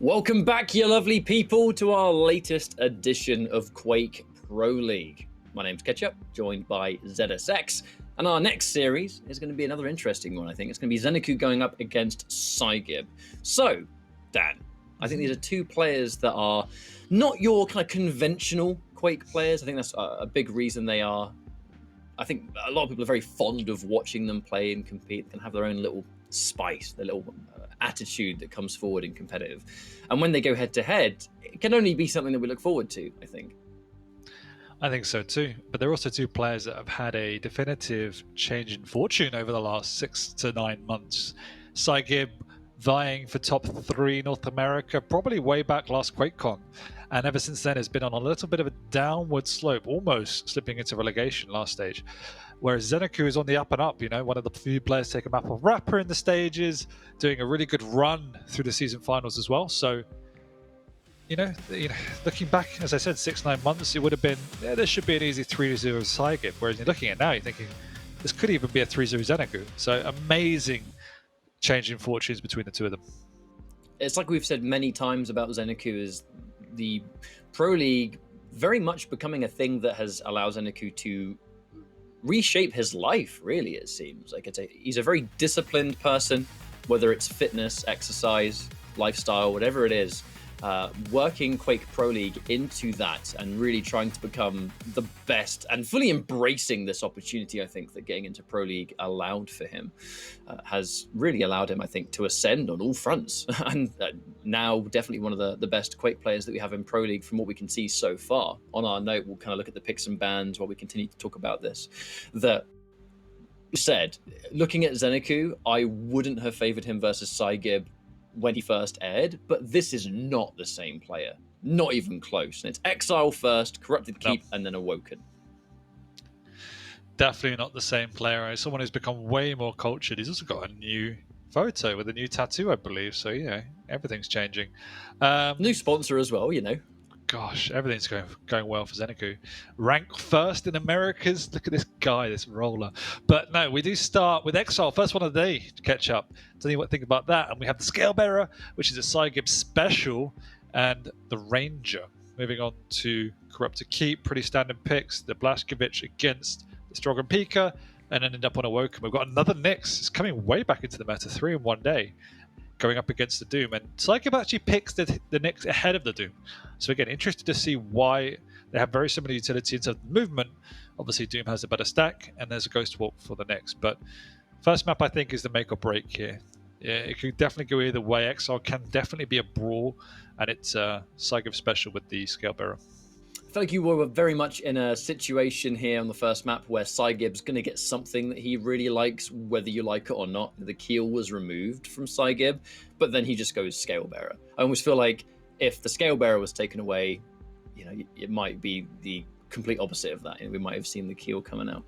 Welcome back, you lovely people, to our latest edition of Quake Pro League. My name's Ketchup, joined by ZSX, and our next series is going to be another interesting one, I think. It's going to be ZenAku going up against psygib. So, Dan, I think these are two players that are not your kind of conventional Quake players. I think that's a big reason they are. I think a lot of people are very fond of watching them play and compete, and have their own little spice, their little attitude that comes forward in competitive. And when they go head to head, it can only be something that we look forward to, I think. I think so too. But they're also two players that have had a definitive change in fortune over the last 6 to 9 months. psygib vying for top 3 North America, probably way back last QuakeCon. And ever since then, has been on a little bit of a downward slope, almost slipping into relegation last stage. Whereas ZenAku is on the up and up, one of the few players to take a map of Rapper in the stages, doing a really good run through the season finals as well. So, looking back, as I said, 6-9 months, it would have been, there should be an easy 3-0 psygib. Whereas you're looking at now, you're thinking, this could even be a 3-0 ZenAku. So amazing change in fortunes between the two of them. It's like we've said many times about ZenAku, is the Pro League very much becoming a thing that has allowed ZenAku to reshape his life, really, it seems. Like he's a very disciplined person, whether it's fitness, exercise, lifestyle, whatever it is. Working Quake Pro League into that and really trying to become the best and fully embracing this opportunity, I think, that getting into Pro League allowed for him, has really allowed him, I think, to ascend on all fronts. And now definitely one of the best Quake players that we have in Pro League from what we can see so far. On our note, we'll kind of look at the picks and bans while we continue to talk about this. That said, looking at ZenAku, I wouldn't have favored him versus psygib when he first aired, but this is not the same player, not even close. And it's Exile first, Corrupted Keep, and then Awoken. Definitely not the same player. As someone who's become way more cultured, he's also got a new photo with a new tattoo, I believe. So everything's changing. New sponsor as well, Gosh, everything's going well for ZenAku. Rank first in Americas. Look at this guy, this roller. But no, we do start with Exile. First one of the day to catch up. Tell you what think about that. And we have the Scale Bearer, which is a psygib special, and the Ranger. Moving on to Corrupted Keep. Pretty standard picks. The Blashkevich against the Strogan Pika, and then end up on Awoken. We've got another Nyx. It's coming way back into the meta, 3 in one day, going up against the Doom. And psygib actually picks the Nyx ahead of the Doom. So again, interested to see why they have very similar utility in terms of movement. Obviously, Doom has a better stack, and there's a Ghost Walk for the Nyx. But first map, I think, is the make or break here. Yeah, it could definitely go either way. Exile can definitely be a brawl, and it's psygib special with the Scale Bearer. I feel like you were very much in a situation here on the first map where psygib's going to get something that he really likes, whether you like it or not. The keel was removed from psygib, but then he just goes Scale Bearer. I almost feel like if the Scale Bearer was taken away, it might be the complete opposite of that. We might have seen the keel coming out.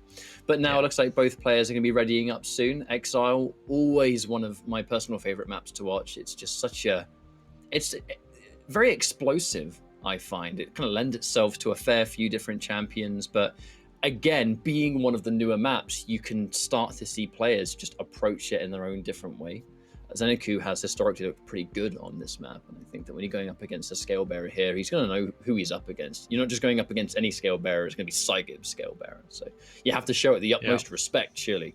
But now it looks like both players are going to be readying up soon. Exile, always one of my personal favorite maps to watch. It's just it's very explosive. I find it kind of lends itself to a fair few different champions, but again, being one of the newer maps, you can start to see players just approach it in their own different way. ZenAku has historically looked pretty good on this map, and I think that when you're going up against a Scale Bearer here, he's going to know who he's up against. You're not just going up against any Scale Bearer, it's going to be psygib Scale Bearer, so you have to show it the utmost respect, surely.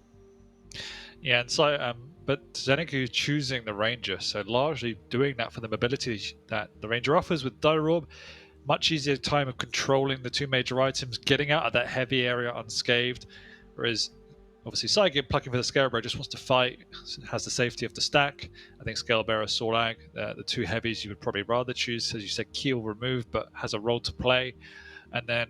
Yeah, and so but ZenAku choosing the Ranger, so largely doing that for the mobility that the Ranger offers with Dire Orb. Much easier time of controlling the 2 major items, getting out of that heavy area unscathed. Whereas, obviously, psygib plucking for the Scale Bearer just wants to fight, has the safety of the stack. I think Scale Bearer, Sorlag, the 2 heavies you would probably rather choose. As you said, keel removed, but has a role to play. And then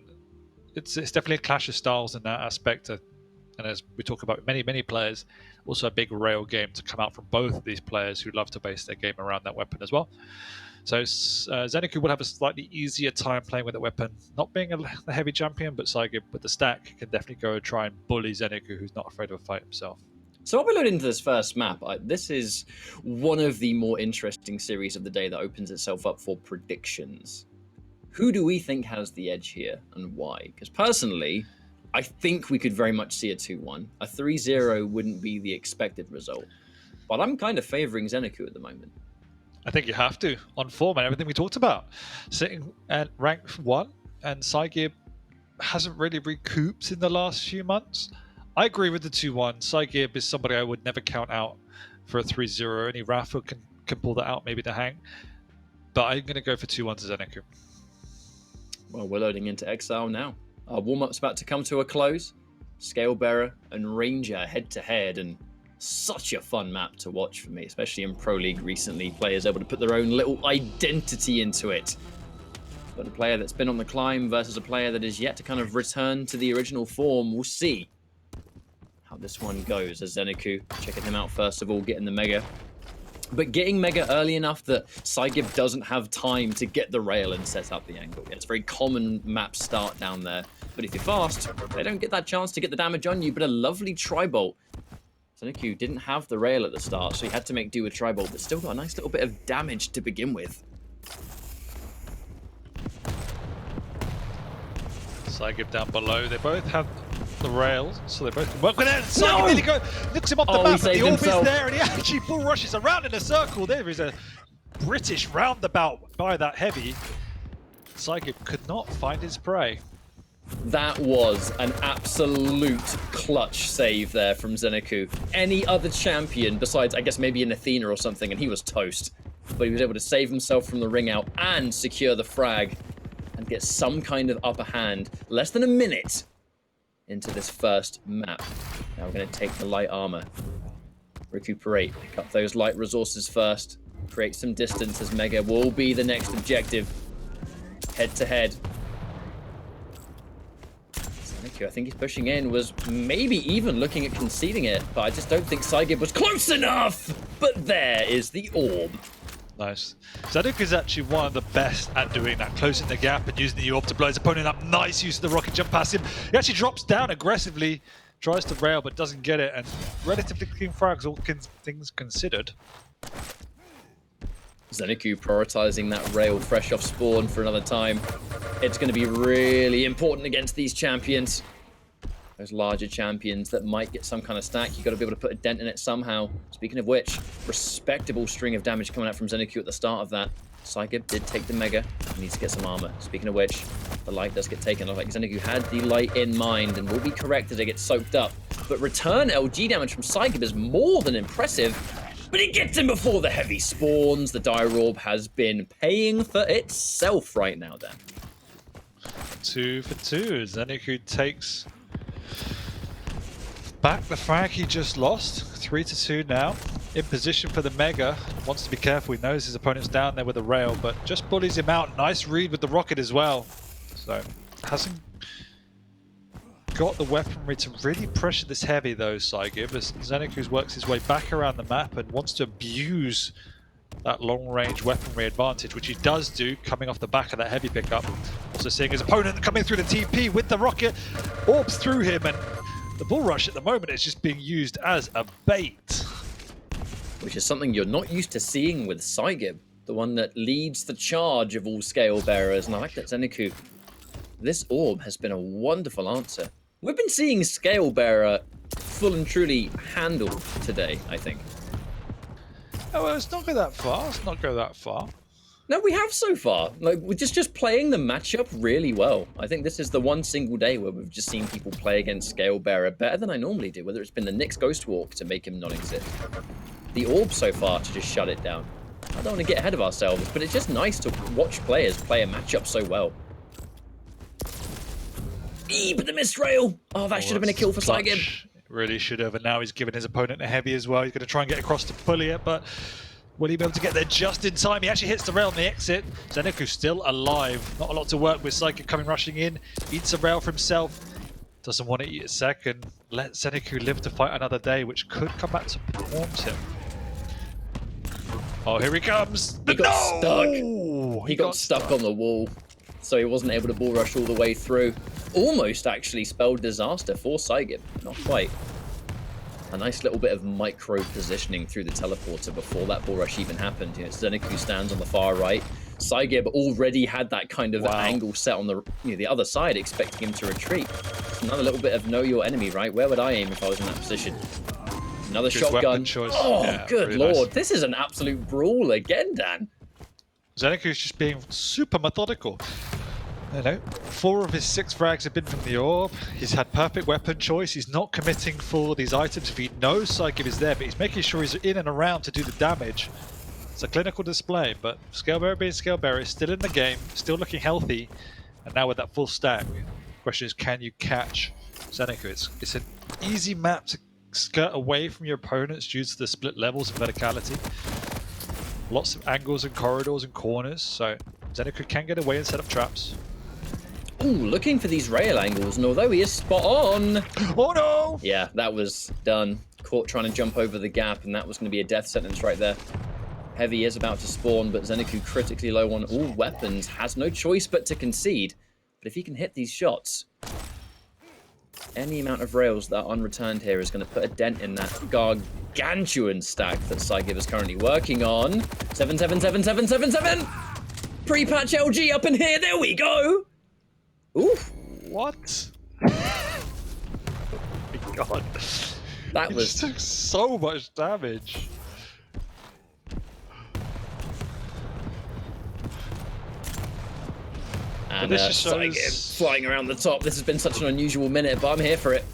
it's definitely a clash of styles in that aspect. And as we talk about many players, also a big rail game to come out from both of these players who love to base their game around that weapon as well. So ZenAku will have a slightly easier time playing with the weapon, not being a heavy champion, but psygib with the stack can definitely go try and bully ZenAku, who's not afraid of a fight himself. So while we load into this first map, this is one of the more interesting series of the day that opens itself up for predictions. Who do we think has the edge here, and why? Because personally, I think we could very much see a 2-1. A 3-0 wouldn't be the expected result. But I'm kind of favouring ZenAku at the moment. I think you have to, on form and everything we talked about. Sitting at rank 1, and psygib hasn't really recouped in the last few months. I agree with the 2-1. psygib is somebody I would never count out for a 3-0. Only Rafa can pull that out, maybe to hang. But I'm going to go for 2-1 to ZenAku. Well, we're loading into Exile now. Our warm-up's about to come to a close. Scalebearer and Ranger head-to-head, and such a fun map to watch for me, especially in Pro League recently. Players able to put their own little identity into it. But a player that's been on the climb versus a player that is yet to kind of return to the original form. We'll see how this one goes as ZenAku checking him out first of all, getting the Mega. But getting Mega early enough that psygib doesn't have time to get the rail and set up the angle. Yeah, it's a very common map start down there. But if you're fast, they don't get that chance to get the damage on you. But a lovely tri-bolt. ZenAku didn't have the rail at the start, so he had to make do with tri-bolt, but still got a nice little bit of damage to begin with. psygib down below. They both have the rails, so they both can work with it. psygib nearly looks him off the map, but the orb is there, and he actually bull rushes around in a circle. There is a British roundabout by that heavy. psygib could not find his prey. That was an absolute clutch save there from ZenAku. Any other champion besides, I guess, maybe an Athena or something, and he was toast. But he was able to save himself from the ring out and secure the frag and get some kind of upper hand. Less than a minute into this first map. Now we're going to take the light armor. Recuperate, pick up those light resources first. Create some distance as Mega will be the next objective. Head to head. ZenAku, I think he's pushing in, was maybe even looking at conceding it, but I just don't think psygib was close enough! But there is the orb. Nice. ZenAku is actually one of the best at doing that, closing the gap and using the orb to blow his opponent up. Nice use of the rocket jump past him. He actually drops down aggressively, tries to rail but doesn't get it, and relatively clean frags, all things considered. ZenAku prioritizing that rail fresh off spawn for another time. It's going to be really important against these champions. Those larger champions that might get some kind of stack. You've got to be able to put a dent in it somehow. Speaking of which, respectable string of damage coming out from ZenAku at the start of that. psygib did take the Mega. He needs to get some armor. Speaking of which, the light does get taken. Like ZenAku had the light in mind and will be correct as it gets soaked up. But return LG damage from psygib is more than impressive. But it gets him before the heavy spawns. The Dire Orb has been paying for itself right now then. 2 for 2. ZenAku takes back the frag he just lost. 3 to 2 now. In position for the Mega. Wants to be careful. He knows his opponent's down there with the rail, but just bullies him out. Nice read with the rocket as well. So hasn't got the weaponry to really pressure this heavy though, psygib, as ZenAku works his way back around the map and wants to abuse that long-range weaponry advantage, which he does do, coming off the back of that heavy pickup. Also seeing his opponent coming through the TP with the rocket, orbs through him, and the bull rush at the moment is just being used as a bait. Which is something you're not used to seeing with psygib, the one that leads the charge of all scale bearers, and I like that ZenAku. This orb has been a wonderful answer. We've been seeing scale bearer full and truly handled today, I think. Oh, well, let's not go that far. Let's not go that far. No, we have so far. Like, we're just playing the matchup really well. I think this is the one single day where we've just seen people play against scale bearer better than I normally do, whether it's been the Nyx Ghost Walk to make him non-exist. The orb so far to just shut it down. I don't want to get ahead of ourselves, but it's just nice to watch players play a matchup so well. But the missed rail! Oh, that should have been a kill for psygib. Really should have, and now he's given his opponent a heavy as well. He's going to try and get across to bully it, but will he be able to get there just in time? He actually hits the rail on the exit. ZenAku still alive. Not a lot to work with. psygib coming rushing in. Eats a rail for himself. Doesn't want to eat a second. Let ZenAku live to fight another day, which could come back to haunt him. Oh, here he comes! He got stuck. He got stuck on the wall, so he wasn't able to bull rush all the way through. Almost actually spelled disaster for psygib. Not quite. A nice little bit of micro positioning through the teleporter before that bull rush even happened. You know, ZenAku stands on the far right. psygib already had that kind of angle set on the the other side, expecting him to retreat. It's another little bit of know your enemy, right? Where would I aim if I was in that position? Another Good shotgun. weapon choice. Oh, Yeah, good really lord. nice. This is an absolute brawl again, Dan. ZenAku's just being super methodical. You know, 4 of his 6 frags have been from the orb. He's had perfect weapon choice. He's not committing for these items if he knows psygib is there, but he's making sure he's in and around to do the damage. It's a clinical display, but Scalebearer being Scalebearer is still in the game, still looking healthy, and now with that full stack, the question is, can you catch ZenAku? It's an easy map to skirt away from your opponents due to the split levels of verticality. Lots of angles and corridors and corners, so ZenAku can get away and set up traps. Ooh, looking for these rail angles, and although he is spot on... Oh no! Yeah, that was done. Caught trying to jump over the gap, and that was going to be a death sentence right there. Heavy is about to spawn, but ZenAku critically low on all weapons, has no choice but to concede. But if he can hit these shots, any amount of rails that are unreturned here is going to put a dent in that gargantuan stack that psygib is currently working on. 7777777! Pre-patch LG up in here, there we go! Ooh. What? Oh my god. That He was... just took so much damage. And this just psygib shows... flying around the top. This has been such an unusual minute, but I'm here for it.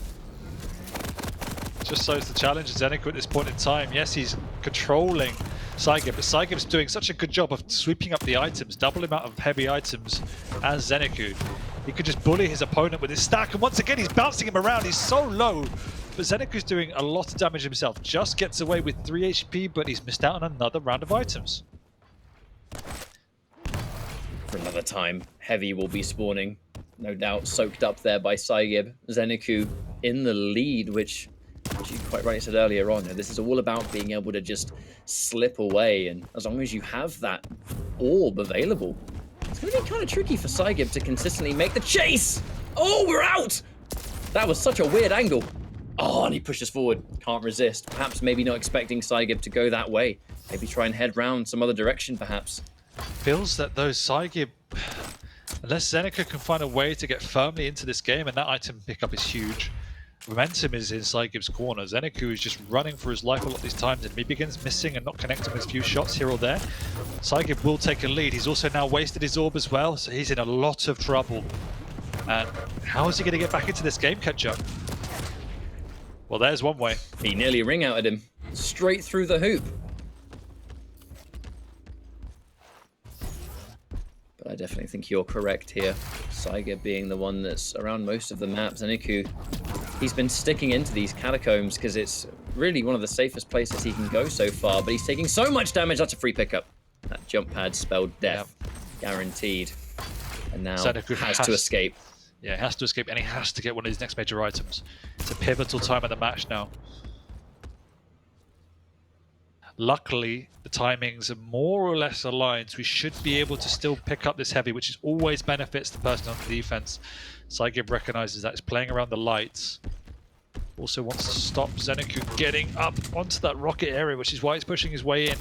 Just shows the challenge of ZenAku at this point in time. Yes, he's controlling psygib, but psygib's doing such a good job of sweeping up the items, double amount of heavy items as ZenAku. He could just bully his opponent with his stack, and once again he's bouncing him around. He's so low, but ZenAku's doing a lot of damage himself. Just gets away with 3 HP, but he's missed out on another round of items. For another time, Heavy will be spawning. No doubt soaked up there by psygib. ZenAku in the lead, which you quite rightly said earlier on. This is all about being able to just slip away, and as long as you have that orb available, it's going to be kind of tricky for psygib to consistently make the chase. Oh, we're out! That was such a weird angle. Oh, and he pushes forward. Can't resist. Perhaps maybe not expecting psygib to go that way. Maybe try and head round some other direction, perhaps. Feels that those psygib, unless ZenAku can find a way to get firmly into this game, and that item pickup is huge. Momentum is in psygib's corner. ZenAku is just running for his life a lot of these times, and if he begins missing and not connecting with a few shots here or there, psygib will take a lead. He's also now wasted his orb as well, so he's in a lot of trouble. And how is he going to get back into this game, Ketchup? Well, there's one way. He nearly ring outed him. Straight through the hoop. But I definitely think you're correct here. psygib being the one that's around most of the maps. ZenAku, he's been sticking into these catacombs because it's really one of the safest places he can go so far, but he's taking so much damage. That's a free pickup. That jump pad spelled death. Yep. Guaranteed. And now ZenAku has to escape. Yeah, he has to escape, and he has to get one of these next major items. It's a pivotal time of the match now. Luckily, the timings are more or less aligned, so we should be able to still pick up this heavy, which always benefits the person on the defense. psygib recognizes that he's playing around the lights. Also wants to stop ZenAku getting up onto that rocket area, which is why he's pushing his way in.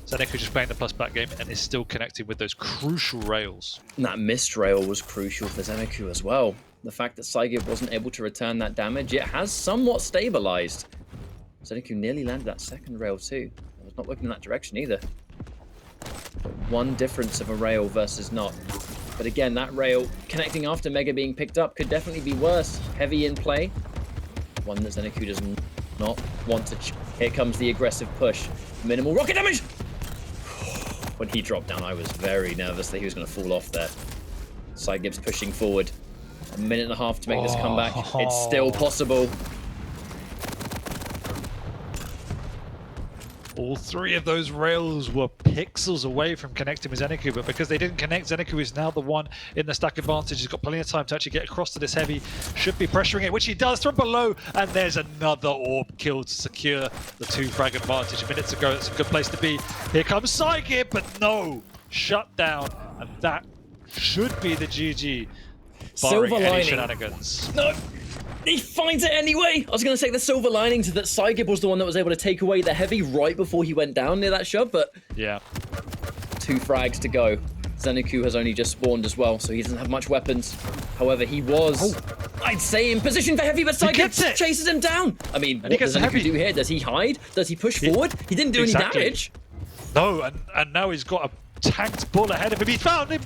ZenAku just playing the plus back game and is still connecting with those crucial rails. And that missed rail was crucial for ZenAku as well. The fact that psygib wasn't able to return that damage, it has somewhat stabilized. ZenAku nearly landed that second rail too. I was not looking in that direction either. But one difference of a rail versus not. But again, that rail connecting after Mega being picked up could definitely be worse. Heavy in play. One that ZenAku does not want to... Here comes the aggressive push. Minimal rocket damage! When he dropped down, I was very nervous that he was going to fall off there. psygib's pushing forward. A minute and a half to make this comeback. It's still possible. All 3 of those rails were pixels away from connecting with ZenAku, but because they didn't connect, ZenAku is now the one in the stack advantage. He's got plenty of time to actually get across to this heavy. Should be pressuring it, which he does from below, and there's another orb kill to secure the 2 frag advantage. Minutes ago, it's a good place to be. Here comes psygib, but no! Shut down, and that should be the GG. Silver lining. Shenanigans. No! He finds it anyway! I was going to say the silver lining to that psygib was the one that was able to take away the heavy right before he went down near that shove, but... Yeah. 2 frags to go. ZenAku has only just spawned as well, so he doesn't have much weapons. However, he was, I'd say, in position for heavy, but psygib chases him down. I mean, what does ZenAku do here? Does he hide? Does he push forward? He didn't do any damage. No, and now he's got a tanked bull ahead of him. He found him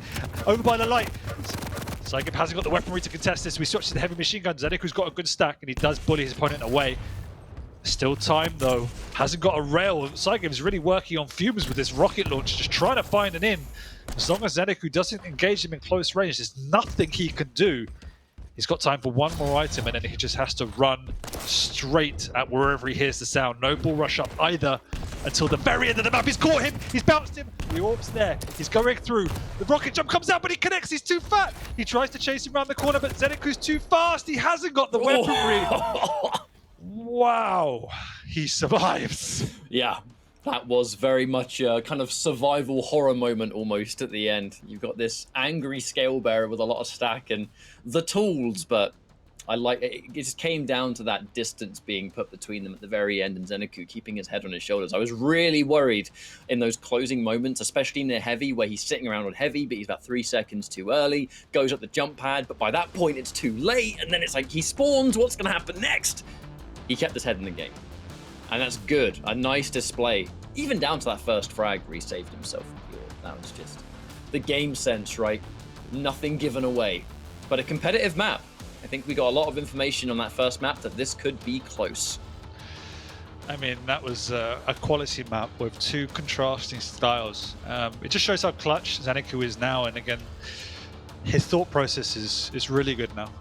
over by the light. psygib hasn't got the weaponry to contest this. We switch to the heavy machine gun. ZenAku's got a good stack, and he does bully his opponent away. Still time though. Hasn't got a rail. psygib's really working on fumes with this rocket launch, just trying to find an in. As long as ZenAku doesn't engage him in close range, there's nothing he can do. He's got time for one more item, and then he just has to run straight at wherever he hears the sound. No bull rush up either until the very end of the map. He's caught him. He's bounced him. The orb's there. He's going through. The rocket jump comes out, but he connects. He's too fat. He tries to chase him around the corner, but ZenAku's too fast. He hasn't got the weaponry. Wow. He survives. Yeah. That was very much a kind of survival horror moment almost at the end. You've got this angry scale bearer with a lot of stack and the tools, but I like it. It just came down to that distance being put between them at the very end and ZenAku keeping his head on his shoulders. I was really worried in those closing moments, especially near heavy, where he's sitting around on heavy, but he's about 3 seconds too early, goes up the jump pad, but by that point it's too late, and then it's like he spawns, what's going to happen next? He kept his head in the game. And that's good. A nice display. Even down to that first frag where he saved himself from the orb. That was just the game sense, right? Nothing given away. But a competitive map. I think we got a lot of information on that first map that this could be close. I mean, that was a quality map with two contrasting styles. It just shows how clutch ZenAku is now. And again, his thought process is really good now.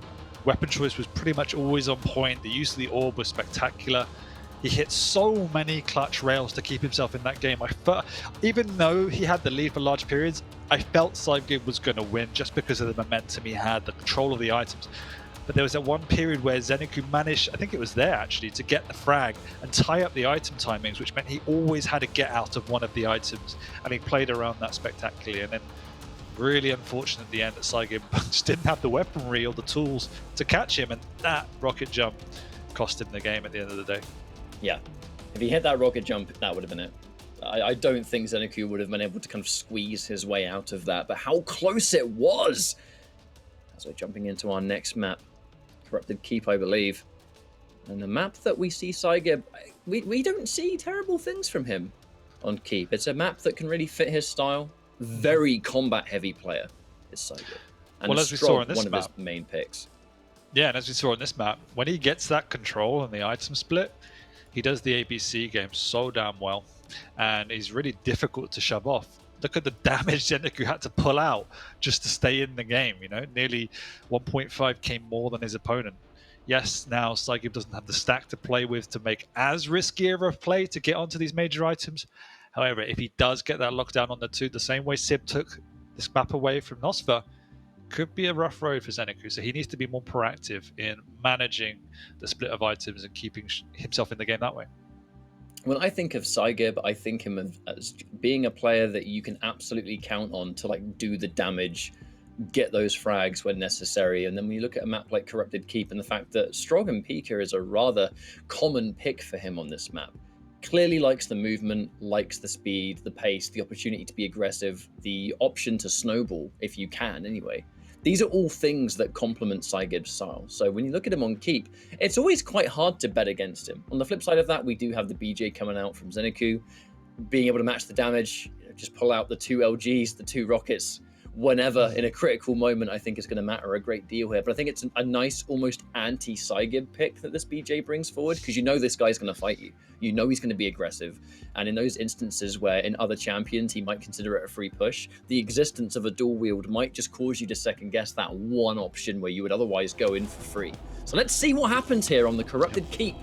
Weapon choice was pretty much always on point. The use of the orb was spectacular. He hit so many clutch rails to keep himself in that game. Even though he had the lead for large periods, I felt psygib was going to win just because of the momentum he had, the control of the items. But there was that one period where ZenAku managed, I think it was there actually, to get the frag and tie up the item timings, which meant he always had to get out of one of the items. And he played around that spectacularly. And then really unfortunate at the end that psygib just didn't have the weaponry or the tools to catch him. And that rocket jump cost him the game at the end of the day. Yeah, if he hit that rocket jump, that would have been it. I don't think ZenAku would have been able to kind of squeeze his way out of that, but how close it was! As we're jumping into our next map, Corrupted Keep, I believe. And the map that we see psygib, we don't see terrible things from him on Keep. It's a map that can really fit his style. Very combat-heavy player is psygib. And well, as we saw on this one map, of his main picks. Yeah, and as we saw on this map, when he gets that control and the item split, he does the ABC game so damn well, and he's really difficult to shove off. Look at the damage ZenAku had to pull out just to stay in the game, you know, nearly 1.5k more than his opponent. Yes, now psygib doesn't have the stack to play with to make as riskier of a play to get onto these major items. However, if he does get that lockdown on the two, the same way Sib took this map away from Nosfa, could be a rough road for ZenAku, so he needs to be more proactive in managing the split of items and keeping himself in the game that way. When I think of psygib, I think him as being a player that you can absolutely count on to like do the damage, get those frags when necessary. And then when you look at a map like Corrupted Keep and the fact that Strog and Pika is a rather common pick for him on this map. Clearly likes the movement, likes the speed, the pace, the opportunity to be aggressive, the option to snowball if you can anyway. These are all things that complement psygib's style. So when you look at him on Keep, it's always quite hard to bet against him. On the flip side of that, we do have the BJ coming out from ZenAku, being able to match the damage, just pull out the 2 LGs, the 2 rockets, whenever in a critical moment, I think is going to matter a great deal here. But I think it's a nice, almost anti-psygib pick that this BJ brings forward, because you know this guy's going to fight you. You know he's going to be aggressive. And in those instances where in other champions he might consider it a free push, the existence of a dual wield might just cause you to second guess that one option where you would otherwise go in for free. So let's see what happens here on the Corrupted Keep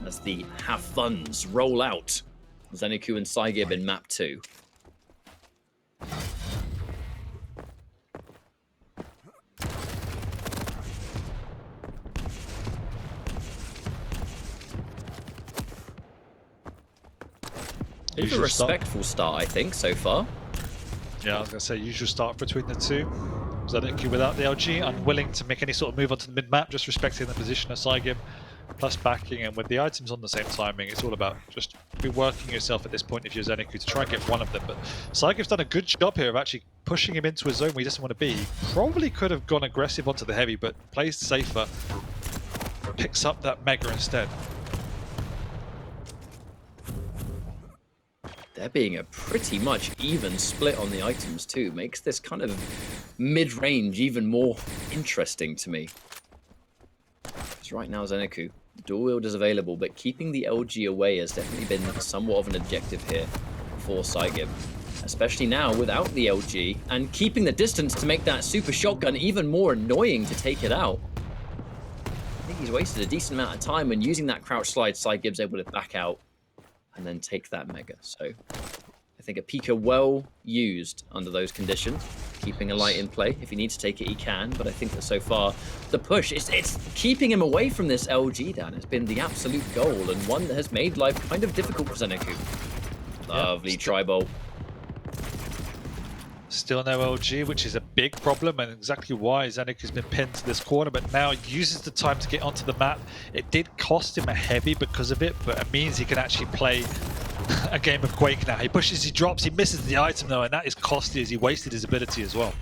as the have funs roll out. ZenAku and psygib in map 2. It's a respectful start, I think, so far. Yeah, I was going to say, usual start between the two. ZenAku without the LG, unwilling to make any sort of move onto the mid-map, just respecting the position of psygib. plus backing, and with the items on the same timing, it's all about just reworking yourself at this point if you're ZenAku to try and get one of them. But psygib's done a good job here of actually pushing him into a zone where he doesn't want to be. He probably could have gone aggressive onto the heavy, but plays safer. Picks up that Mega instead. There being a pretty much even split on the items too makes this kind of mid-range even more interesting to me. Because right now ZenAku, dual wield is available, but keeping the LG away has definitely been somewhat of an objective here for psygib. Especially now without the LG, and keeping the distance to make that super shotgun even more annoying to take it out. I think he's wasted a decent amount of time, and using that crouch slide, psygib's able to back out and then take that Mega. So I think a Pika well used under those conditions, keeping a light in play. If he needs to take it, he can, but I think that so far the push, it's keeping him away from this LG, Dan. It's been the absolute goal, and one that has made life kind of difficult for ZenAku. Lovely tri-bolt. Still no LG, which is a big problem, and exactly why ZenAku's been pinned to this corner, but now uses the time to get onto the map. It did cost him a heavy because of it, but it means he can actually play a game of Quake now. He pushes, he drops, he misses the item though, and that is costly as he wasted his ability as well.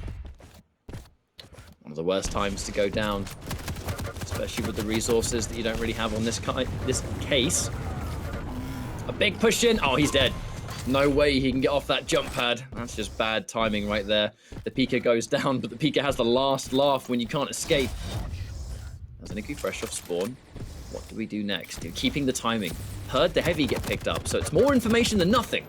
One of the worst times to go down, especially with the resources that you don't really have on this case. A big push in. Oh, he's dead. No way he can get off that jump pad. That's just bad timing right there. The Pika goes down, but the Pika has the last laugh when you can't escape. ZenAku fresh off spawn. What do we do next? Keeping the timing. Heard the heavy get picked up, so it's more information than nothing.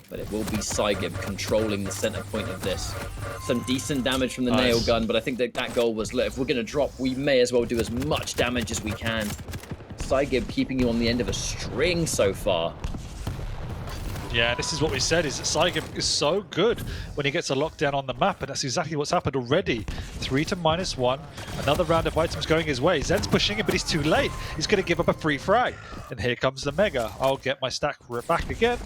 But it will be psygib controlling the center point of this. Some decent damage from the nail gun, but I think that goal was, look, if we're going to drop, we may as well do as much damage as we can. psygib keeping you on the end of a string so far. Yeah, this is what we said, is that psygib is so good when he gets a lockdown on the map, and that's exactly what's happened already. 3 to -1, another round of items going his way. Zen's pushing him, but he's too late. He's going to give up a free frag. And here comes the Mega. I'll get my stack back again.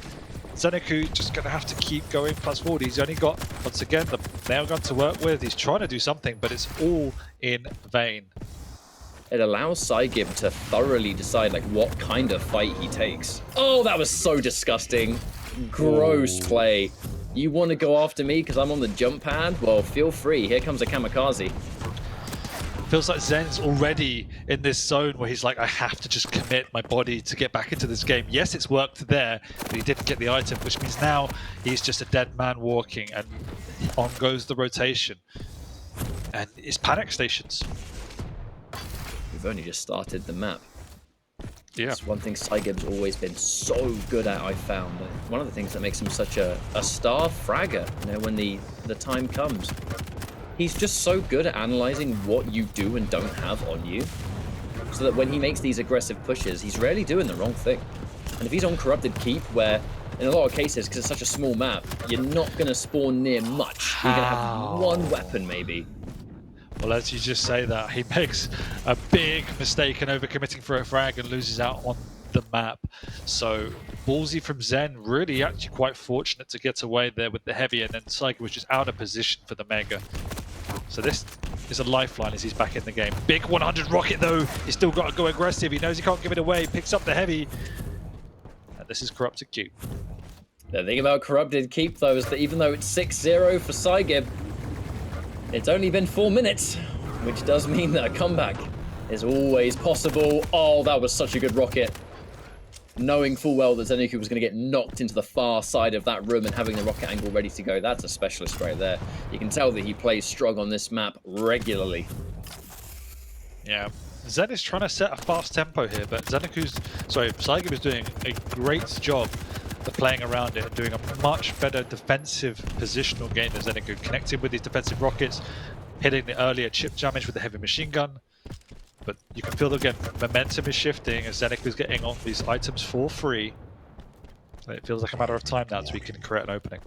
ZenAku just going to have to keep going +40. He's only got, once again, the nail gun to work with. He's trying to do something, but it's all in vain. It allows psygib to thoroughly decide like what kind of fight he takes. Oh, that was so disgusting. Gross play. You want to go after me because I'm on the jump pad? Well, feel free. Here comes a kamikaze. Feels like Zen's already in this zone where he's like, I have to just commit my body to get back into this game. Yes, it's worked there, but he didn't get the item, which means now he's just a dead man walking, and on goes the rotation. And it's panic stations. We've only just started the map. Yeah. That's one thing psygib's always been so good at, I found. One of the things that makes him such a star fragger, you know, when the time comes. He's just so good at analyzing what you do and don't have on you, so that when he makes these aggressive pushes, he's rarely doing the wrong thing. And if he's on Corrupted Keep, where in a lot of cases, because it's such a small map, you're not going to spawn near much. You're going to have one weapon, maybe. Well, as you just say that, he makes a big mistake in overcommitting for a frag and loses out on the map. So ballsy from Zen, really actually quite fortunate to get away there with the heavy, and then psygib was just out of position for the Mega. So this is a lifeline as he's back in the game. Big 100 rocket though, he's still got to go aggressive. He knows he can't give it away, picks up the heavy. And this is Corrupted Keep. The thing about Corrupted Keep though is that even though it's 6-0 for psygib, it's only been 4 minutes, which does mean that a comeback is always possible. Oh, that was such a good rocket. Knowing full well that ZenAku was going to get knocked into the far side of that room and having the rocket angle ready to go, that's a specialist right there. You can tell that he plays strong on this map regularly. Yeah, Zen is trying to set a fast tempo here, but psygib is doing a great job of playing around it and doing a much better defensive positional game than ZenAku, connecting with these defensive rockets, hitting the earlier chip damage with the heavy machine gun. But you can feel that, again, momentum is shifting as ZenAku is getting on these items for free. It feels like a matter of time now so we can create an opening.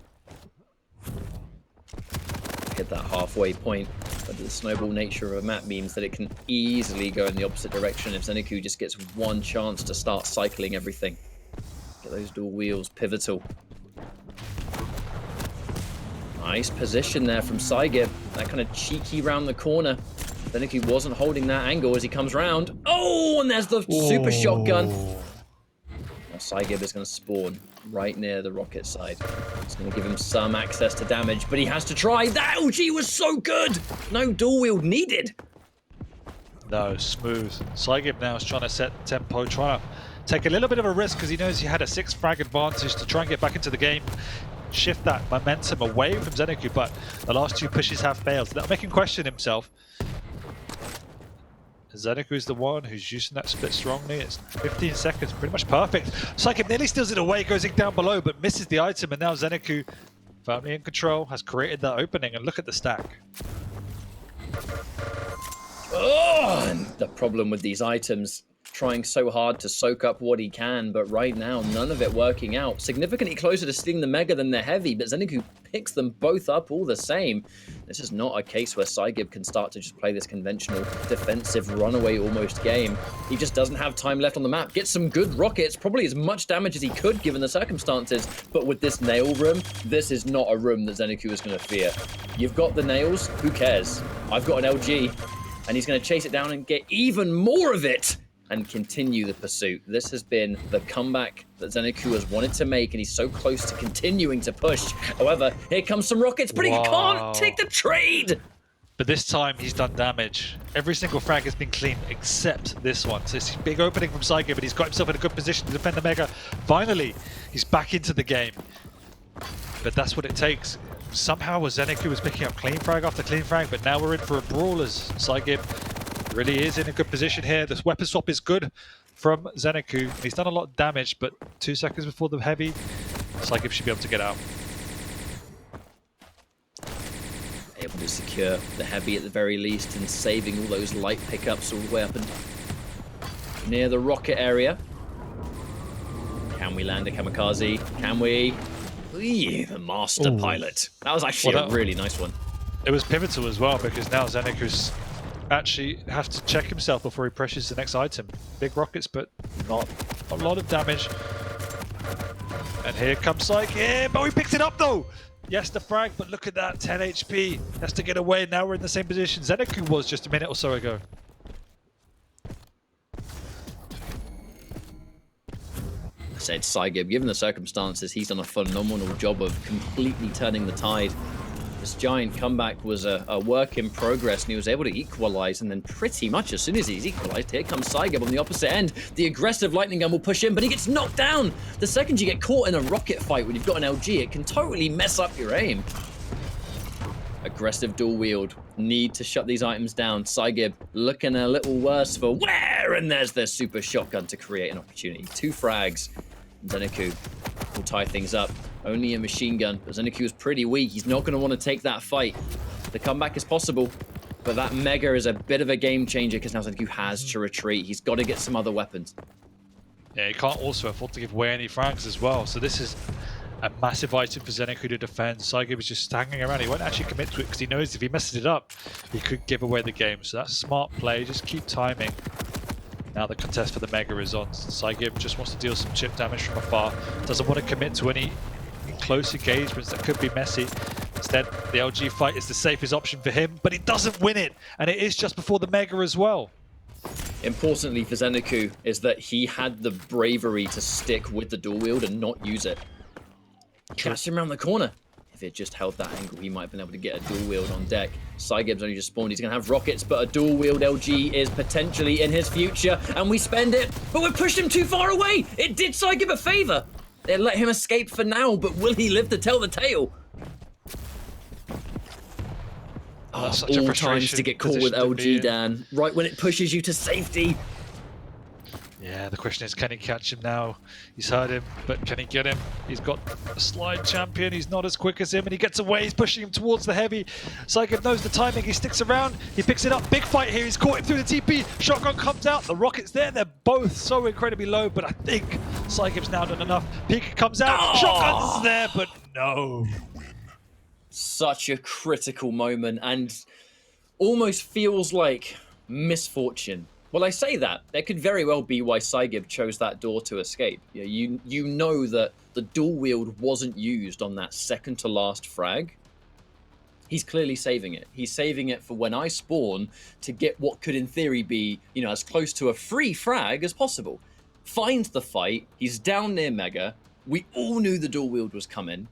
Hit that halfway point, but the snowball nature of a map means that it can easily go in the opposite direction if ZenAku just gets one chance to start cycling everything. Get those dual wheels pivotal. Nice position there from psygib. That kind of cheeky round the corner. ZenAku wasn't holding that angle as he comes round. Oh, and there's the super shotgun. Now psygib is going to spawn right near the rocket side. It's going to give him some access to damage, but he has to try. That LG was so good! No dual wield needed. No, smooth. psygib now is trying to set tempo, trying to take a little bit of a risk because he knows he had a 6 frag advantage to try and get back into the game, shift that momentum away from ZenAku, but the last 2 pushes have failed. That'll make him question himself. ZenAku is the one who's using that split strongly. It's 15 seconds, pretty much perfect. psygib nearly steals it away, goes down below, but misses the item, and now ZenAku, firmly in control, has created that opening, and look at the stack. Oh, and the problem with these items, trying so hard to soak up what he can, but right now, none of it working out. Significantly closer to stealing the Mega than the Heavy, but ZenAku picks them both up all the same. This is not a case where psygib can start to just play this conventional defensive runaway almost game. He just doesn't have time left on the map. Gets some good rockets, probably as much damage as he could given the circumstances, but with this nail room, this is not a room that ZenAku is going to fear. You've got the nails, who cares? I've got an LG, and he's going to chase it down and get even more of it and continue the pursuit. This has been the comeback that ZenAku has wanted to make, and he's so close to continuing to push. However, here comes some rockets, but he can't take the trade! But this time, he's done damage. Every single frag has been clean, except this one. So it's a big opening from psygib, but he's got himself in a good position to defend the Mega. Finally, he's back into the game. But that's what it takes. Somehow, ZenAku was picking up clean frag after clean frag, but now we're in for a brawl as psygib really is in a good position here. This weapon swap is good from ZenAku. He's done a lot of damage, but 2 seconds before the Heavy, psygib should be able to get out. Able to secure the Heavy at the very least and saving all those light pickups all the way up and near the rocket area. Can we land a kamikaze? Can we? Eee, the master pilot. That was actually a really nice one. It was pivotal as well because now ZenAku's actually have to check himself before he presses the next item. Big rockets, but not a lot of damage. And here comes psygib. Oh, he picked it up though! Yes, the frag, but look at that, 10 HP. Has to get away, now we're in the same position ZenAku was just a minute or so ago. I said psygib, given the circumstances, he's done a phenomenal job of completely turning the tide. This giant comeback was a work in progress, and he was able to equalize, and then pretty much as soon as he's equalized, here comes psygib on the opposite end. The aggressive lightning gun will push in, but he gets knocked down. The second you get caught in a rocket fight when you've got an LG, it can totally mess up your aim. Aggressive dual wield, need to shut these items down. psygib looking a little worse for wear, and there's their super shotgun to create an opportunity. 2 frags. ZenAku will tie things up. Only a machine gun, but ZenAku is pretty weak. He's not going to want to take that fight. The comeback is possible, but that Mega is a bit of a game changer because now ZenAku has to retreat. He's got to get some other weapons. Yeah, he can't also afford to give away any frags as well, so this is a massive item for ZenAku to defend. psygib is just hanging around. He won't actually commit to it because he knows if he messes it up, he could give away the game. So that's smart play, just keep timing. Now the contest for the Mega is on. psygib just wants to deal some chip damage from afar. Doesn't want to commit to any close engagements that could be messy. Instead, the LG fight is the safest option for him, but he doesn't win it. And it is just before the Mega as well. Importantly for ZenAku is that he had the bravery to stick with the dual wield and not use it. Catch him around the corner. If it just held that angle, he might have been able to get a dual wield on deck. psygib's only just spawned. He's going to have rockets, but a dual wield LG is potentially in his future, and we spend it, but we've pushed him too far away. It did psygib a favor. They let him escape for now, but will he live to tell the tale? Oh, all times to get caught with LG, Dan. Right when it pushes you to safety. Yeah, the question is, can he catch him now? He's heard him, but can he get him? He's got a slide champion. He's not as quick as him, and he gets away. He's pushing him towards the Heavy. psygib knows the timing. He sticks around. He picks it up. Big fight here. He's caught him through the TP. Shotgun comes out. The rocket's there. They're both so incredibly low, but I think psygib's now done enough. Pika comes out. Oh! Shotgun's there, but no. Such a critical moment, and almost feels like misfortune. Well, I say that. There could very well be why psygib chose that door to escape. You know that the dual wield wasn't used on that second to last frag. He's clearly saving it. He's saving it for when I spawn to get what could in theory be, you know, as close to a free frag as possible. Finds the fight. He's down near Mega. We all knew the dual wield was coming,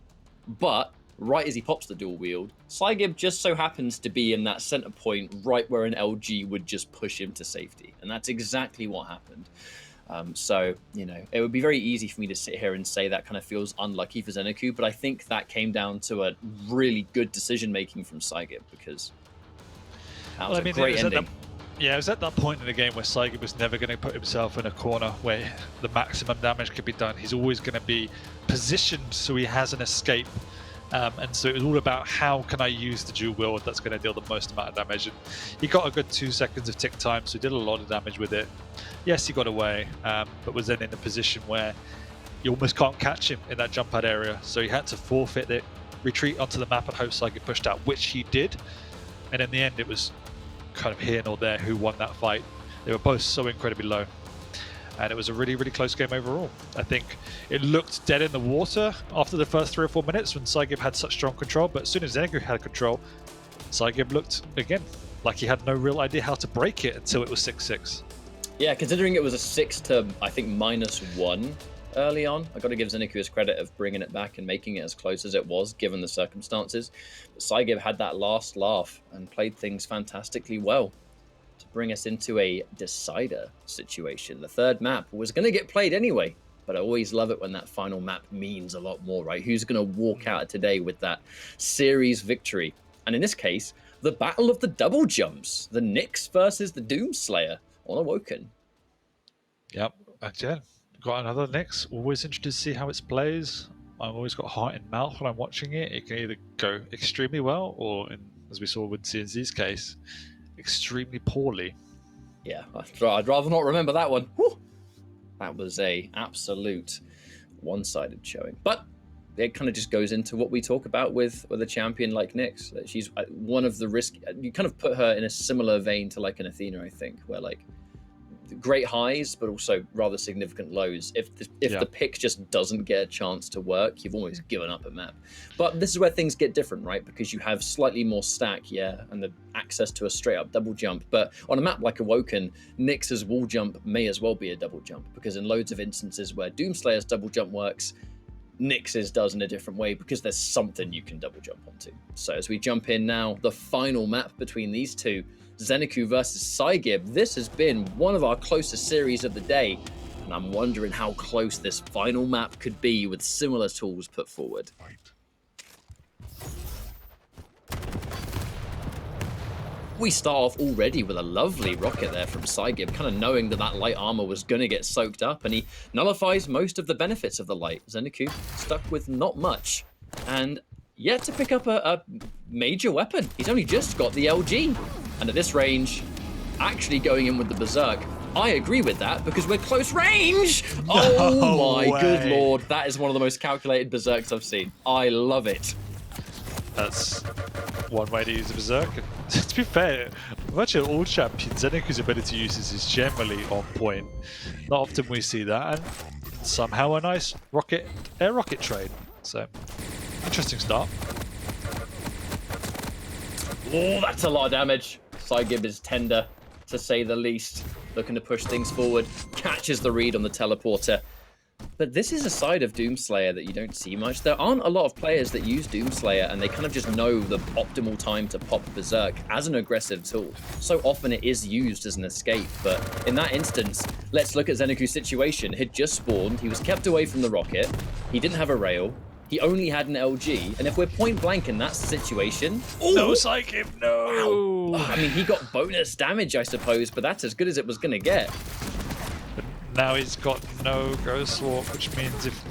but right as he pops the dual wield, psygib just so happens to be in that center point right where an LG would just push him to safety. And that's exactly what happened. So, you know, it would be very easy for me to sit here and say that kind of feels unlucky for ZenAku, but I think that came down to a really good decision-making from psygib, because that was a great ending. Yeah, it was at that point in the game where psygib was never going to put himself in a corner where the maximum damage could be done. He's always going to be positioned so he has an escape. And so it was all about how can I use the dual wield that's going to deal the most amount of damage. And he got a good 2 seconds of tick time, so he did a lot of damage with it. Yes, he got away, but was then in a position where you almost can't catch him in that jump pad area. So he had to forfeit it, retreat onto the map and hope psygib pushed out, which he did. And in the end, it was kind of here nor there who won that fight. They were both so incredibly low. And it was a really, really close game overall. I think it looked dead in the water after the first 3 or 4 minutes when psygib had such strong control, but as soon as ZenAku had control, psygib looked, again, like he had no real idea how to break it until it was 6-6. Yeah, considering it was a 6 to, I think, -1 early on, I got to give ZenAku his credit of bringing it back and making it as close as it was, given the circumstances. But psygib had that last laugh and played things fantastically well to bring us into a decider situation. The third map was going to get played anyway, but I always love it when that final map means a lot more, right? Who's going to walk out today with that series victory? And in this case, the battle of the double jumps, the Nyx versus the Doomslayer on Awoken. Yep, again, got another Nyx. Always interested to see how it plays. I've always got heart in mouth when I'm watching it. It can either go extremely well or, as we saw with CNZ's case, extremely poorly. Yeah, I'd rather not remember that one. Whew. That was a absolute one-sided showing. But it kind of just goes into what we talk about with a champion like Nyx. That she's one of the risk. You kind of put her in a similar vein to like an Athena, I think, where like great highs, but also rather significant lows. If the pick just doesn't get a chance to work, you've almost given up a map. But this is where things get different, right? Because you have slightly more stack, and the access to a straight up double jump. But on a map like Awoken, Nyx's wall jump may as well be a double jump, because in loads of instances where Doomslayer's double jump works, Nyx's does in a different way because there's something you can double jump onto. So as we jump in now, the final map between these two, ZenAku versus psygib. This has been one of our closest series of the day, and I'm wondering how close this final map could be with similar tools put forward. We start off already with a lovely rocket there from psygib, kind of knowing that that light armor was going to get soaked up, and he nullifies most of the benefits of the light. ZenAku stuck with not much, and yet to pick up a major weapon. He's only just got the LG. And at this range, actually going in with the Berserk, I agree with that because we're close range. Oh my good lord. That is one of the most calculated Berserks I've seen. I love it. That's one way to use the Berserk. To be fair, virtually all champions, ZenAku's ability to use this is generally on point. Not often we see that, and somehow a nice air rocket trade. So, interesting start. Oh, that's a lot of damage. psygib is tender, to say the least. Looking to push things forward. Catches the read on the teleporter. But this is a side of Doomslayer that you don't see much. There aren't a lot of players that use Doomslayer, and they kind of just know the optimal time to pop Berserk as an aggressive tool. So often it is used as an escape, but in that instance, let's look at ZenAku's situation. He'd just spawned, he was kept away from the rocket, he didn't have a rail, he only had an LG, and if we're point blank in that situation... Ooh, no psygib, no! Wow. I mean, he got bonus damage, I suppose, but that's as good as it was going to get. Now he's got no Ghost Walk, which means if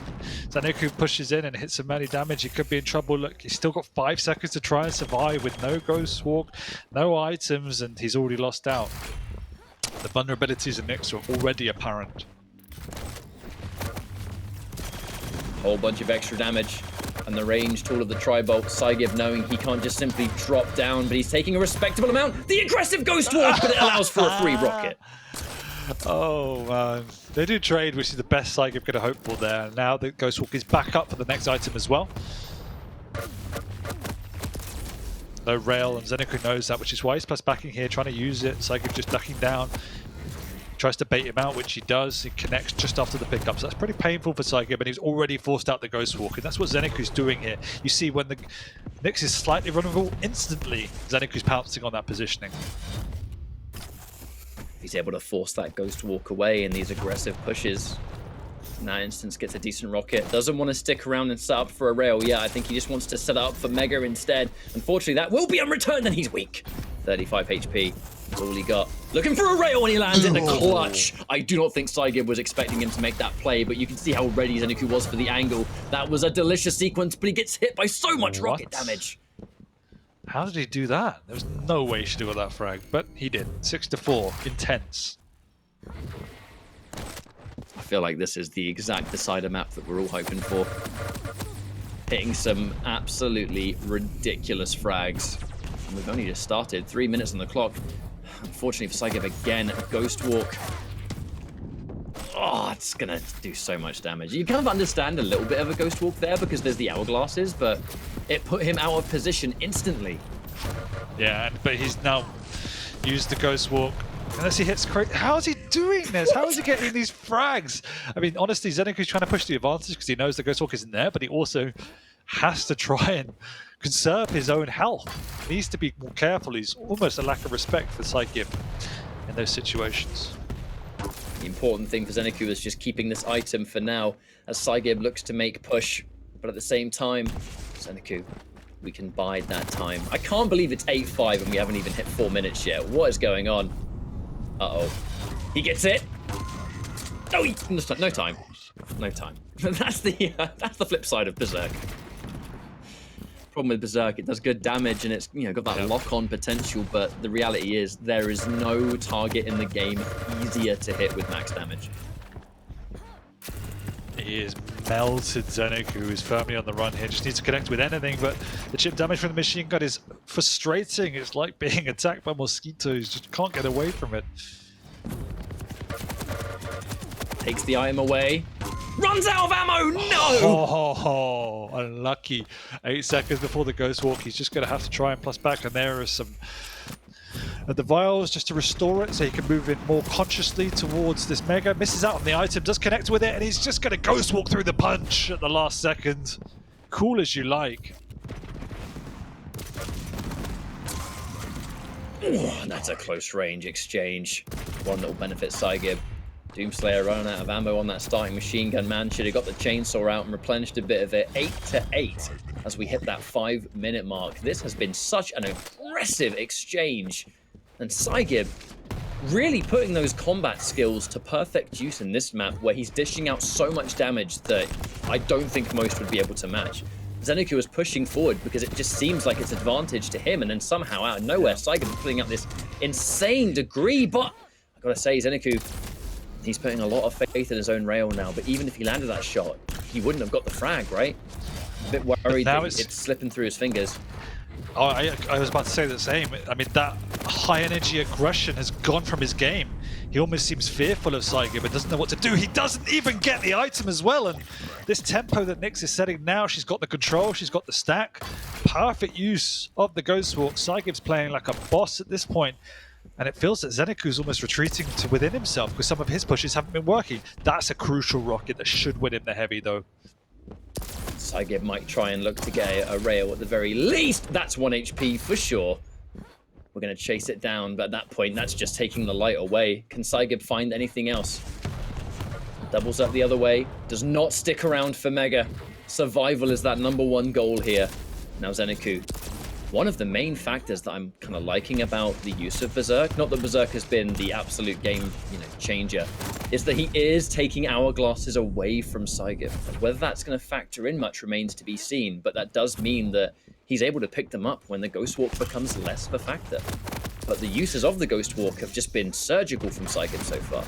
ZenAku pushes in and hits some melee damage, he could be in trouble. Look, he's still got 5 seconds to try and survive with no Ghost Walk, no items, and he's already lost out. The vulnerabilities in Nyx are already apparent. Whole bunch of extra damage, and the range tool of the Tri-Bolt. psygib knowing he can't just simply drop down, but he's taking a respectable amount. The aggressive Ghost Walk, but it allows for a free rocket. Oh man, they do trade, which is the best psygib could have hoped for there. And now the Ghost Walk is back up for the next item as well. No rail, and ZenAku knows that, which is why he's plus backing here, trying to use it. psygib just ducking down. Tries to bait him out, which he does. He connects just after the pickup, so that's pretty painful for psygib, and he's already forced out the Ghost Walk, and that's what ZenAku's doing here. You see when the Nyx is slightly vulnerable, instantly ZenAku's pouncing on that positioning. He's able to force that Ghost Walk away in these aggressive pushes. In that instance, gets a decent rocket. Doesn't want to stick around and set up for a rail. Yeah, I think he just wants to set up for Mega instead. Unfortunately, that will be on return, and he's weak. 35 HP. That's all he got. Looking for a rail when he lands in the clutch. I do not think psygib was expecting him to make that play, but you can see how ready ZenAku was for the angle. That was a delicious sequence, but he gets hit by so much rocket damage. How did he do that? There's no way he should do with that frag, but he did. 6-4, intense. I feel like this is the exact decider map that we're all hoping for. Hitting some absolutely ridiculous frags. And we've only just started, 3 minutes on the clock. Unfortunately for psygib again, a Ghost Walk. Oh, it's gonna do so much damage. You kind of understand a little bit of a Ghost Walk there because there's the hourglasses, but it put him out of position instantly. Yeah, but he's now used the Ghost Walk. Unless he hits crazy. How is he doing this? How is he getting these frags? I mean, honestly, ZenAku's trying to push the advantage because he knows the Ghost Walk isn't there, but he also has to try and conserve his own health. He needs to be more careful. He's almost a lack of respect for psygib in those situations. The important thing for ZenAku is just keeping this item for now, as psygib looks to make push, but at the same time, ZenAku, we can bide that time. I can't believe it's 8-5 and we haven't even hit 4 minutes yet. What is going on? Uh-oh. He gets it. No, no time. No time. That's the flip side of Berserk. Problem with Berserk, it does good damage and it's got that lock-on potential, but the reality is there is no target in the game easier to hit with max damage. He is melted. ZenAku is firmly on the run here. Just needs to connect with anything, but the chip damage from the machine gun is frustrating. It's like being attacked by mosquitoes. Just can't get away from it. Takes the item away. Runs out of ammo! No! Oh, unlucky. 8 seconds before the Ghost Walk. He's just going to have to try and plus back, and there are some the vials just to restore it so he can move in more consciously towards this Mega. Misses out on the item, does connect with it, and he's just going to Ghost Walk through the punch at the last second. Cool as you like. Oh, that's a close range exchange. One that will benefit psygib. Doomslayer running out of ammo on that starting machine gun. Man should have got the chainsaw out and replenished a bit of it. 8-8 as we hit that 5-minute mark. This has been such an aggressive exchange. And psygib really putting those combat skills to perfect use in this map where he's dishing out so much damage that I don't think most would be able to match. ZenAku is pushing forward because it just seems like it's advantage to him, and then somehow out of nowhere psygib is putting up this insane degree, but I gotta say ZenAku, he's putting a lot of faith in his own rail now, but even if he landed that shot, he wouldn't have got the frag, right? A bit worried that it's slipping through his fingers. Oh, I was about to say the same. I mean, that high energy aggression has gone from his game. He almost seems fearful of psygib, but doesn't know what to do. He doesn't even get the item as well, and this tempo that Nyx is setting now, she's got the control, she's got the stack. Perfect use of the Ghost Walk. psygib's playing like a boss at this point. And it feels that ZenAku's almost retreating to within himself because some of his pushes haven't been working. That's a crucial rocket that should win him the heavy, though. psygib might try and look to get a rail at the very least. That's 1 HP for sure. We're going to chase it down, but at that point, that's just taking the light away. Can psygib find anything else? Doubles up the other way. Does not stick around for Mega. Survival is that #1 goal here. Now ZenAku. One of the main factors that I'm kind of liking about the use of Berserk, not that Berserk has been the absolute game, changer, is that he is taking hourglasses away from psygib. Whether that's going to factor in much remains to be seen, but that does mean that he's able to pick them up when the Ghost Walk becomes less of a factor. But the uses of the Ghost Walk have just been surgical from psygib so far.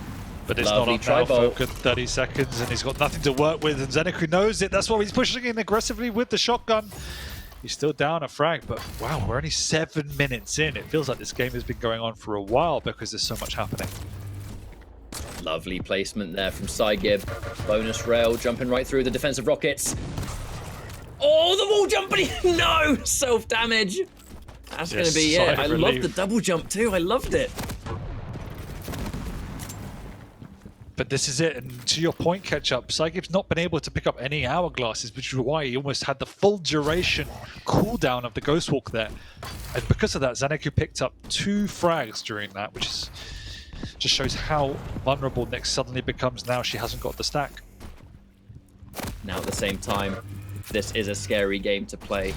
But it's not on now, folk at 30 seconds, and he's got nothing to work with, and ZenAku knows it. That's why he's pushing in aggressively with the shotgun. He's still down a frag, but wow, we're only 7 minutes in. It feels like this game has been going on for a while because there's so much happening. Lovely placement there from psygib. Bonus rail, jumping right through the defensive rockets. Oh, the wall jumping! No! Self-damage! That's going to be it. I love the double jump too. I loved it. But this is it, and to your point, Ketchup, psygib's not been able to pick up any hourglasses, which is why he almost had the full duration cooldown of the Ghost Walk there. And because of that, ZenAku picked up 2 frags during that, which is just shows how vulnerable Nyx suddenly becomes now she hasn't got the stack. Now at the same time, this is a scary game to play.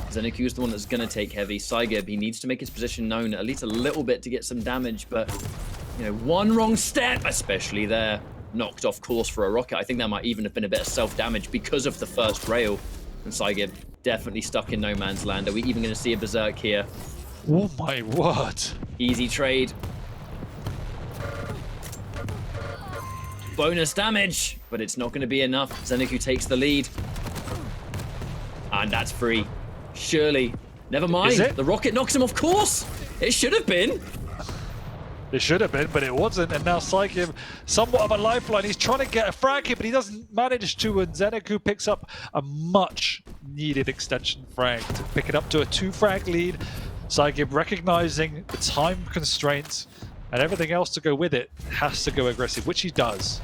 ZenAku is the one that's going to take heavy. psygib, he needs to make his position known at least a little bit to get some damage, but you know, one wrong step, especially there, knocked off course for a rocket. I think that might even have been a bit of self-damage because of the first rail. And psygib definitely stuck in no man's land. Are we even going to see a berserk here? Oh my word. Easy trade. Bonus damage, but it's not going to be enough. ZenAku takes the lead. And that's free. Surely. Never mind. Is it? The rocket knocks him off course. It should have been. It should have been, but it wasn't, and now psygib, somewhat of a lifeline. He's trying to get a frag hit, but he doesn't manage to, and ZenAku picks up a much-needed extension frag to pick it up to a 2-frag lead. psygib, recognizing the time constraints and everything else to go with it, has to go aggressive, which he does.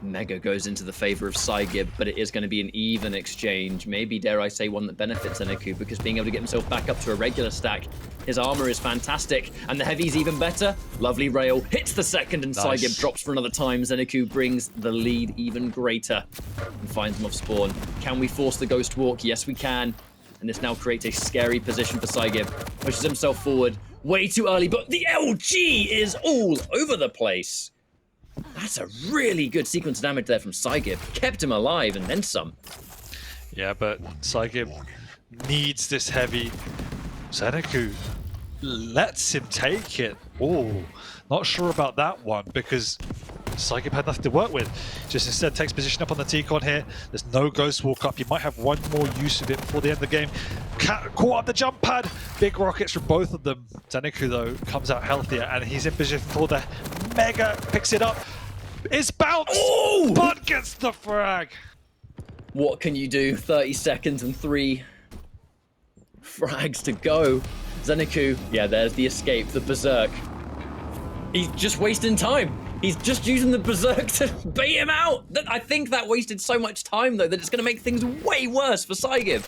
Mega goes into the favor of psygib, but it is going to be an even exchange. Maybe, dare I say, one that benefits ZenAku, because being able to get himself back up to a regular stack, his armor is fantastic, and the heavy's even better. Lovely rail, hits the second, and Nice. psygib drops for another time. ZenAku brings the lead even greater and finds him off spawn. Can we force the Ghost Walk? Yes, we can. And this now creates a scary position for psygib. Pushes himself forward way too early, but the LG is all over the place. That's a really good sequence of damage there from psygib. Kept him alive and then some. Yeah, but psygib needs this heavy. ZenAku lets him take it. Oh, not sure about that one, because psygib had nothing to work with. Just instead takes position up on the T-Con here. There's no Ghost Walk up. You might have one more use of it before the end of the game. Caught up the jump pad. Big rockets from both of them. ZenAku, though, comes out healthier, and he's in position for the Mega. Picks it up. It's bounced, Oh! but gets the frag. What can you do? 30 seconds and 3 frags to go. ZenAku, yeah, there's the escape, the berserk. He's just wasting time. He's just using the berserk to bait him out. I think that wasted so much time, though, that it's going to make things way worse for psygib.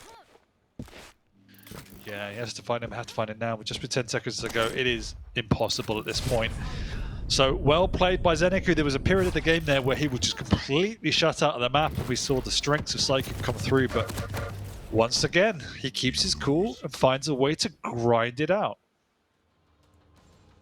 Yeah, he has to find him. Have to find it now. But just with 10 seconds to go, it is impossible at this point. So well played by ZenAku. There was a period of the game there where he was just completely shut out of the map, and we saw the strengths of psygib come through. But once again, he keeps his cool and finds a way to grind it out.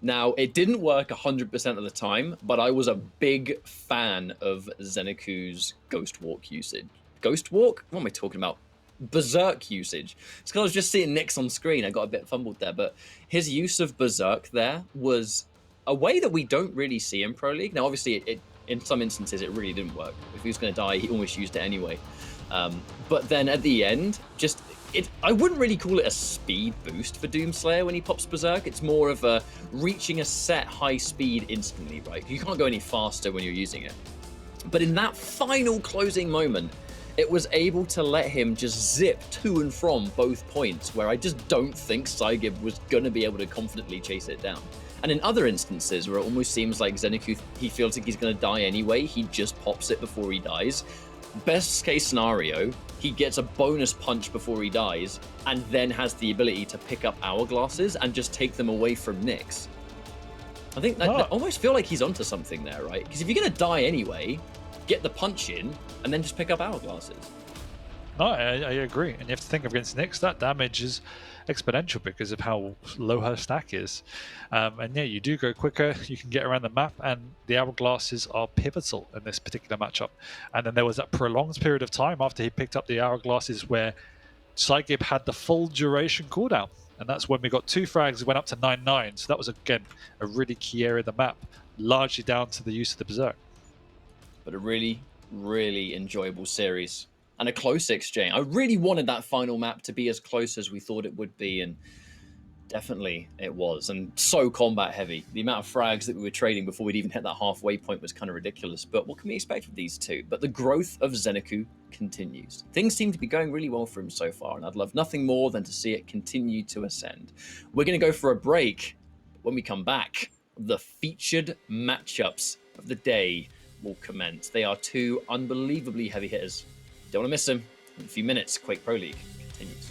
Now, it didn't work 100% of the time, but I was a big fan of ZenAku's Ghost Walk usage. Ghost Walk? What am I talking about? Berserk usage. It's because I was just seeing Nyx on screen. I got a bit fumbled there, but his use of Berserk there was a way that we don't really see in Pro League. Now, obviously, in some instances, it really didn't work. If he was going to die, he almost used it anyway. But then at the end, I wouldn't really call it a speed boost for Doomslayer when he pops Berserk. It's more of a reaching a set high speed instantly, right? You can't go any faster when you're using it. But in that final closing moment, it was able to let him just zip to and from both points, where I just don't think psygib was going to be able to confidently chase it down. And in other instances where it almost seems like ZenAku, he feels like he's going to die anyway, he just pops it before he dies. Best case scenario, he gets a bonus punch before he dies, and then has the ability to pick up hourglasses and just take them away from Nyx. I think I almost feel like he's onto something there, right? Because if you're going to die anyway, get the punch in, and then just pick up hourglasses. No, I agree. And you have to think against Nyx, that damage is exponential because of how low her stack is. And yeah, you do go quicker, you can get around the map, and the hourglasses are pivotal in this particular matchup. And then there was that prolonged period of time after he picked up the hourglasses where psygib had the full duration cooldown. And that's when we got 2 frags, it went up to 9-9. So that was, again, a really key area of the map, largely down to the use of the Berserk. But a really, really enjoyable series. And a close exchange. I really wanted that final map to be as close as we thought it would be. And Definitely it was, and so combat heavy. The amount of frags that we were trading before we'd even hit that halfway point was kind of ridiculous, but what can we expect with these two? But the growth of ZenAku continues. Things seem to be going really well for him so far, and I'd love nothing more than to see it continue to ascend. We're going to go for a break. When we come back, the featured matchups of the day will commence. They are two unbelievably heavy hitters. Don't want to miss them. In a few minutes, Quake Pro League continues.